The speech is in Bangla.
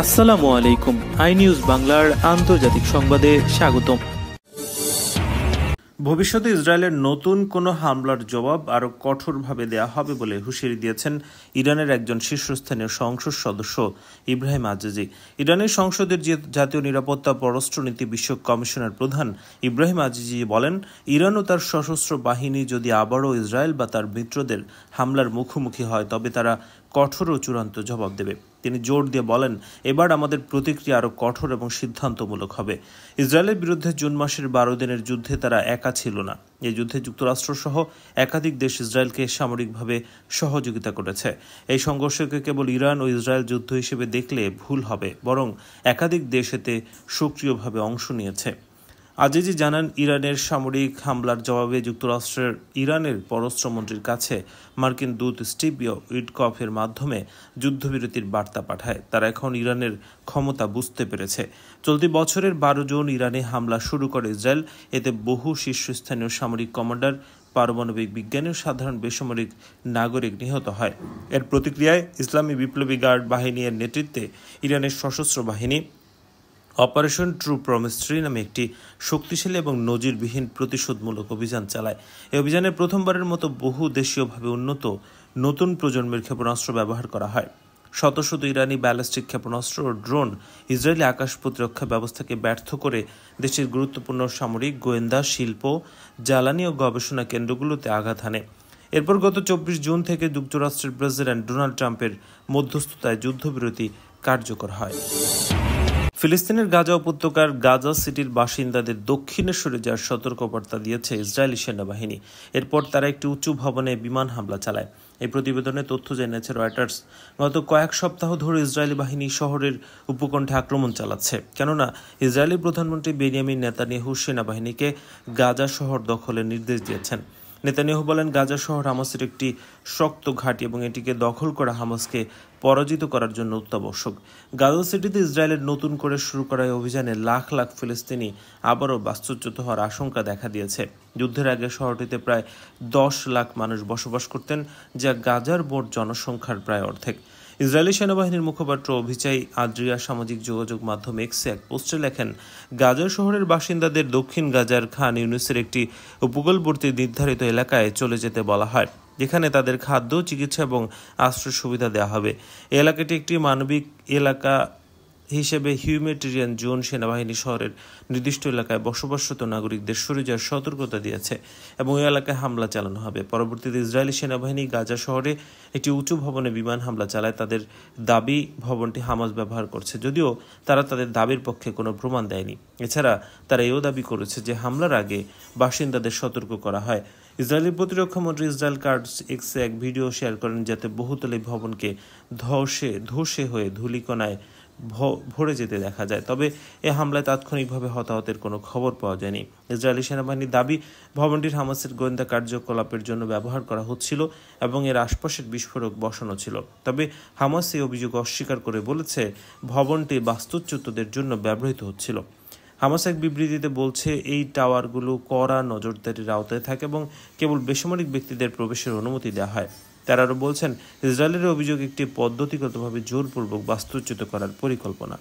আসসালামু আলাইকুম। আই নিউজ বাংলার আন্তর্জাতিক সংবাদে স্বাগতম। ভবিষ্যতে ইসরায়েলের নতুন কোনো হামলার জবাব আরও কঠোরভাবে দেয়া হবে বলে হুঁশিয়ারি দিয়েছেন ইরানের একজন শীর্ষস্থানীয় সংসদ সদস্য ইব্রাহিম আজিজি। ইরানের সংসদের জাতীয় নিরাপত্তা পররাষ্ট্রনীতি বিষয়ক কমিশনের প্রধান ইব্রাহিম আজিজি বলেন, ইরান ও তার সশস্ত্র বাহিনী যদি আবারও ইসরায়েল বা তার মিত্রদের হামলার মুখোমুখি হয় তবে তারা কঠোর ও চূড়ান্ত জবাব দেবে। তিনি জোর দিয়ে বলেন, এবার আমাদের প্রতিক্রিয়া আরও কঠোর এবং সিদ্ধান্তমূলক হবে। ইসরায়েলের বিরুদ্ধে জুন মাসের 12 দিনের যুদ্ধে তারা একা ছিল না। এই যুদ্ধে যুক্তরাষ্ট্রসহ একাধিক দেশ ইসরায়েলকে সামরিকভাবে সহযোগিতা করেছে। এই সংঘর্ষকে কেবল ইরান ও ইসরায়েল যুদ্ধ হিসেবে দেখলে ভুল হবে, বরং একাধিক দেশ এতে সক্রিয়ভাবে অংশ নিয়েছে। আজিজি জানান, ইরানের সামরিক হামলার জবাবে যুক্তরাষ্ট্রের ইরানের পররাষ্ট্রমন্ত্রীর কাছে মার্কিন দূত স্টিভ উইটকফের মাধ্যমে যুদ্ধবিরতির বার্তা পাঠায়। তারা এখন ইরানের ক্ষমতা বুঝতে পেরেছে। চলতি বছরের 12 জুন ইরানে হামলা শুরু করে ইসরায়েল। এতে বহু শীর্ষস্থানীয় সামরিক কমান্ডার, পারমাণবিক বিজ্ঞানী ও সাধারণ বেসামরিক নাগরিক নিহত হয়। এর প্রতিক্রিয়ায় ইসলামী বিপ্লবী গার্ড বাহিনীর নেতৃত্বে ইরানের সশস্ত্র বাহিনী অপারেশন ট্রু প্রমিস 3 নামে একটি শক্তিশালী এবং নজিরবিহীন প্রতিশোধমূলক অভিযান চালায়। এই অভিযানে প্রথমবারের মতো বহু দেশীয়ভাবে উন্নত নতুন প্রজন্মের ক্ষেপণাস্ত্র ব্যবহার করা হয়। শত শত ইরানি ব্যালিস্টিক ক্ষেপণাস্ত্র ও ড্রোন ইসরায়েলি আকাশ প্রতিরক্ষা ব্যবস্থাকে ব্যর্থ করে দেশের গুরুত্বপূর্ণ সামরিক, গোয়েন্দা, শিল্প, জ্বালানি ও গবেষণা কেন্দ্রগুলোতে আঘাত হানে। এরপর গত 24 জুন থেকে যুক্তরাষ্ট্রের প্রেসিডেন্ট ডোনাল্ড ট্রাম্পের মধ্যস্থতায় যুদ্ধবিরতি কার্যকর হয়। ফিলিস্তিনের গাজা উপত্যকার গাজা সিটির বাসিন্দাদের দক্ষিণে সরে যাওয়ার সতর্কবার্তা দিয়েছে ইসরায়েলি সেনাবাহিনী। এরপর তারা একটি উঁচু ভবনে বিমান হামলা চালায়। এই প্রতিবেদনে তথ্য জানিয়েছে রয়টার্স। গত কয়েক সপ্তাহ ধরে ইসরায়েলি বাহিনী শহরের উপকণ্ঠে আক্রমণ চালাচ্ছে, কেননা ইসরায়েলি প্রধানমন্ত্রী বেনিয়ামিন নেতানিয়াহু সেনাবাহিনীকে গাজা শহর দখলের নির্দেশ দিয়েছেন। নেতানিয়াহু বলেন, গাজা শহর হামাসের একটি শক্ত ঘাঁটি এবং এটিকে দখল করা হামাসকে পরাজিত করার জন্য অত্যাবশ্যক। গাজা সিটিতে ইসরায়েলের নতুন করে শুরু করা এই অভিযানে লাখ লাখ ফিলিস্তিনি আবারও বাস্তুচ্যুত হওয়ার আশঙ্কা দেখা দিয়েছে। যুদ্ধের আগে শহরটিতে প্রায় 10 লাখ মানুষ বসবাস করতেন, যা গাজার মোট জনসংখ্যার প্রায় অর্ধেক। ইসরায়েলি সেনাবাহিনীর মুখপাত্র অভিচাই আদ্রিয়া সামাজিক যোগাযোগ মাধ্যম এক্সে এক পোস্টে লেখেন, গাজা শহরের বাসিন্দাদের দক্ষিণ গাজার খান ইউনিসের একটি উপকূলবর্তী নির্ধারিত এলাকায় চলে যেতে বলা হয়, যেখানে তাদের খাদ্য, চিকিৎসা এবং আশ্রয় সুবিধা দেওয়া হবে। এই এলাকাটি একটি মানবিক এলাকা হিসেবে হিউম্যানিটেরিয়ান জোন সেনাবাহিনী শহরের নির্দিষ্ট এলাকায় বসবাসরত নাগরিকদের সরে যাওয়ার সতর্কতা দিয়েছে এবং ওই এলাকায় হামলা চালানো হবে। পরবর্তীতে ইসরায়েলি সেনাবাহিনী গাজা শহরে একটি উঁচু ভবনে বিমান হামলা চালায়। তাদের দাবি ভবনটি হামাস ব্যবহার করছে, যদিও তারা তাদের দাবির পক্ষে কোনো প্রমাণ দেয়নি। এছাড়া তারা এও দাবি করেছে যে হামলার আগে বাসিন্দাদের সতর্ক করা হয়। ইসরায়েলি প্রতিরক্ষা মন্ত্রী ইসরায়েল কাটজ এক্সে এক ভিডিও শেয়ার করেন, যাতে বহুতলী ভবনকে ধসে হয়ে ধূলিকণায় ভরে যেতে দেখা যায়। তবে এ হামলায় তাৎক্ষণিকভাবে হতাহতের কোনো খবর পাওয়া যায়নি। ইসরায়েলি সেনাবাহিনীর দাবি, ভবনটির হামাসের গোয়েন্দা কার্যকলাপের জন্য ব্যবহার করা হচ্ছিল এবং এর আশপাশের বিস্ফোরক বসানো ছিল। তবে হামাস এই অভিযোগ অস্বীকার করে বলেছে, ভবনটি বাস্তুচ্যুতদের জন্য ব্যবহৃত হচ্ছিল। হামাস এক বিবৃতিতে বলছে, এই টাওয়ারগুলো কড়া নজরদারির আওতায় থাকে এবং কেবল বেসামরিক ব্যক্তিদের প্রবেশের অনুমতি দেওয়া হয়। তারা আরও বলছেন, ইসরায়েলের অভিযোগ একটি পদ্ধতিগতভাবে জোরপূর্বক বাস্তুচ্যুত করার পরিকল্পনা।